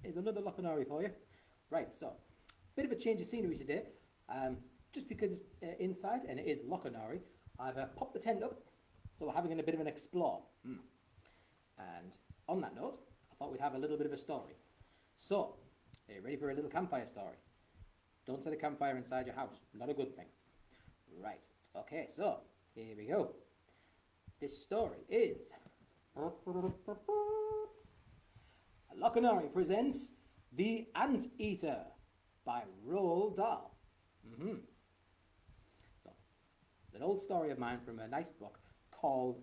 is another Lockanory for you. Right, so, bit of a change of scenery today. Just because it's inside and it is Lockanory, I've popped the tent up, so we're having a bit of an explore. And on that note, I thought we'd have a little bit of a story. So, are you ready for a little campfire story? Don't set a campfire inside your house, not a good thing. Right, okay, so, here we go. This story is... Lockanory presents The Anteater by Roald Dahl. So, an old story of mine from a nice book called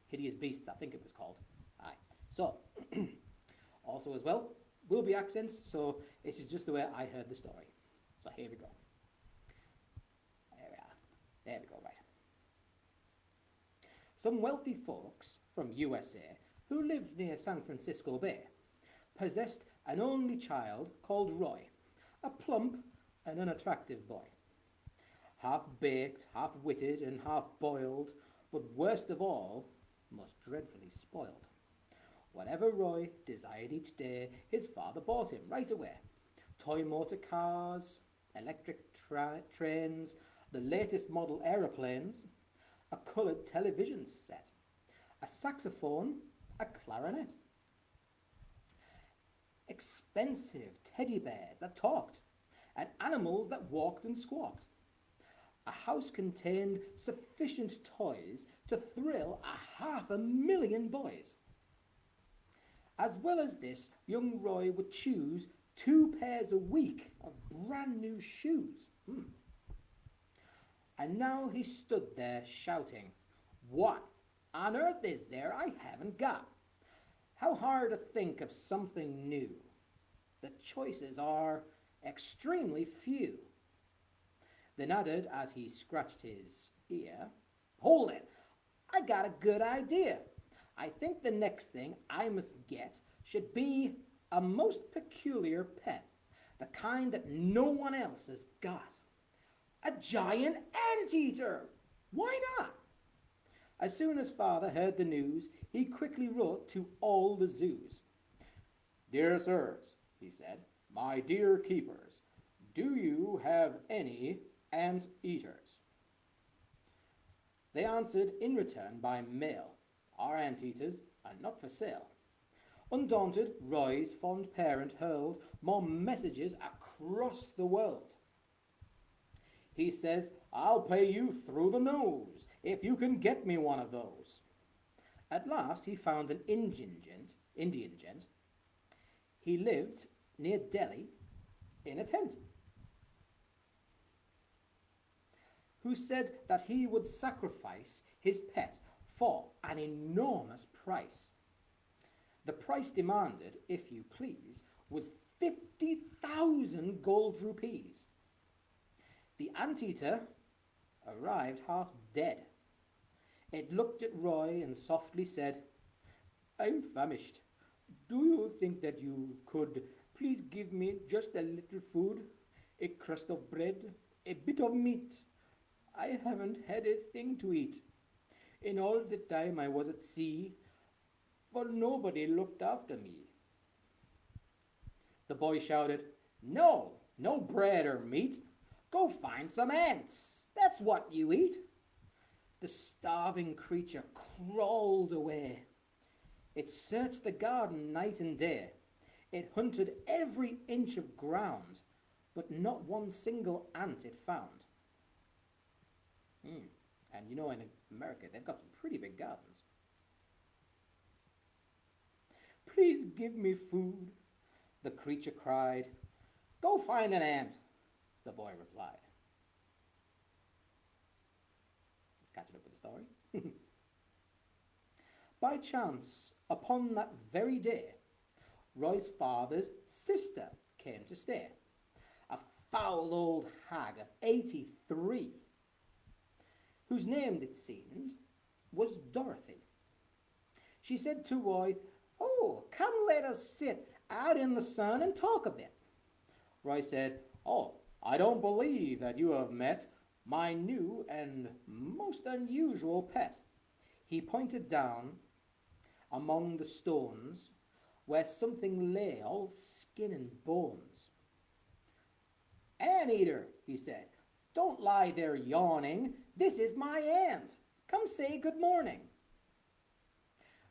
Hideous Beasts, I think it was called. Aye. So, also as well, will be accents, so this is just the way I heard the story. So here we go. There we are. There we go, right. Some wealthy folks from USA who lived near San Francisco Bay possessed an only child called Roy, a plump and unattractive boy. Half-baked, half-witted and half-boiled, but worst of all, most dreadfully spoiled. Whatever Roy desired each day, his father bought him right away. Toy motor cars, electric trains, the latest model aeroplanes, a coloured television set, a saxophone, a clarinet. Expensive teddy bears that talked, and animals that walked and squawked. A house contained sufficient toys to thrill 500,000 boys. As well as this, young Roy would choose 2 pairs a week of brand new shoes. And now he stood there shouting, "What on earth is there I haven't got? How hard to think of something new. The choices are extremely few." Then added, as he scratched his ear, "Hold it, I got a good idea. I think the next thing I must get should be a most peculiar pet, the kind that no one else has got. A giant anteater! Why not?" As soon as father heard the news, he quickly wrote to all the zoos. "Dear sirs," he said, "my dear keepers, do you have any anteaters?" They answered in return by mail, "Our anteaters are not for sale." Undaunted, Roy's fond parent hurled more messages across the world. He says, "I'll pay you through the nose if you can get me one of those." At last he found an Indian gent. He lived near Delhi in a tent, who said that he would sacrifice his pet for an enormous price. The price demanded, if you please, was 50,000 gold rupees. The anteater arrived half dead. It looked at Roy and softly said, "I'm famished. Do you think that you could please give me just a little food, a crust of bread, a bit of meat? I haven't had a thing to eat in all the time I was at sea, for nobody looked after me." The boy shouted, "No, no bread or meat. Go find some ants. That's what you eat." The starving creature crawled away. It searched the garden night and day. It hunted every inch of ground, but not one single ant it found. And you know, in America, they've got some pretty big gardens. "Please give me food," the creature cried. "Go find an ant," the boy replied. Just catching up with the story. By chance, upon that very day, Roy's father's sister came to stay, a foul old hag of 83, whose name, it seemed, was Dorothy. She said to Roy, "Oh, come let us sit out in the sun and talk a bit." Roy said, "Oh, I don't believe that you have met my new and most unusual pet." He pointed down among the stones where something lay all skin and bones. "Anteater," he said, "don't lie there yawning. This is my aunt. Come say good morning."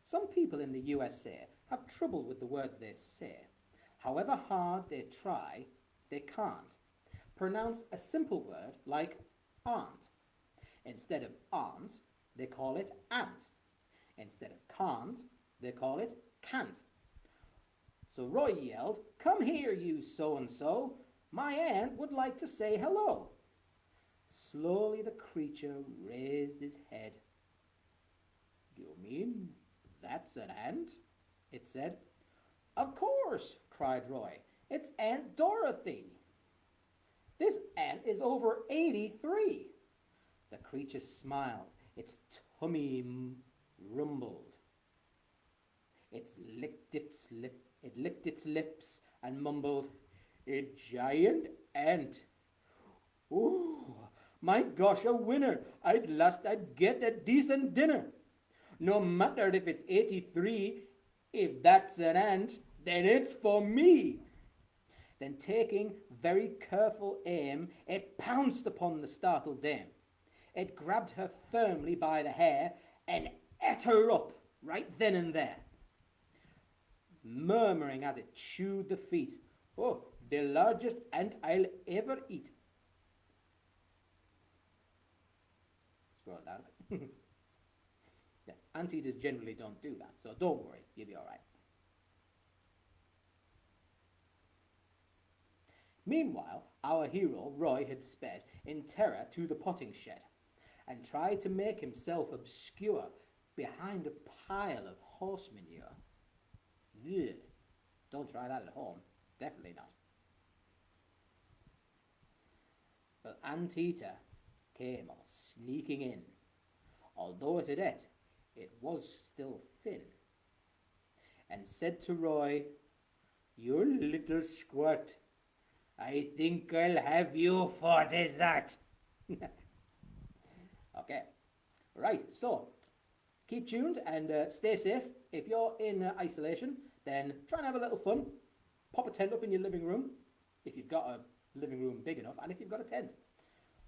Some people in the USA have trouble with the words they say. However hard they try, they can't pronounce a simple word like aunt. Instead of aunt, they call it ant. Instead of can't, they call it can't. So Roy yelled, "Come here, you so-and-so. My aunt would like to say hello." Slowly the creature raised his head. "You mean that's an ant?" it said. "Of course," cried Roy. "It's Aunt Dorothy. This ant is over 83. The creature smiled. Its tummy rumbled. It licked its lips and mumbled, "A giant ant. Ooh, my gosh, a winner. At last I'd get a decent dinner. No matter if it's 83, if that's an ant, then it's for me." Then taking very careful aim, it pounced upon the startled dame. It grabbed her firmly by the hair and ate her up right then and there, murmuring as it chewed the feet, "Oh, the largest ant I'll ever eat." Scroll down a bit. Yeah, anteaters generally don't do that, so don't worry, you'll be all right. Meanwhile, our hero, Roy, had sped in terror to the potting shed and tried to make himself obscure behind a pile of horse manure. Ugh. Don't try that at home. Definitely not. But Anteater came all sneaking in. Although it had ate, it was still thin, and said to Roy, "You little squirt, I think I'll have you for dessert." Okay, right, so keep tuned and stay safe. If you're in isolation, then try and have a little fun. Pop a tent up in your living room, if you've got a living room big enough, and if you've got a tent.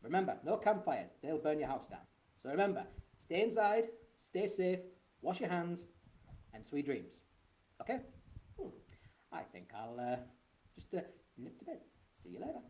Remember, no campfires, they'll burn your house down. So remember, stay inside, stay safe, wash your hands, and sweet dreams. Okay? I think I'll just nip to bed. See you later.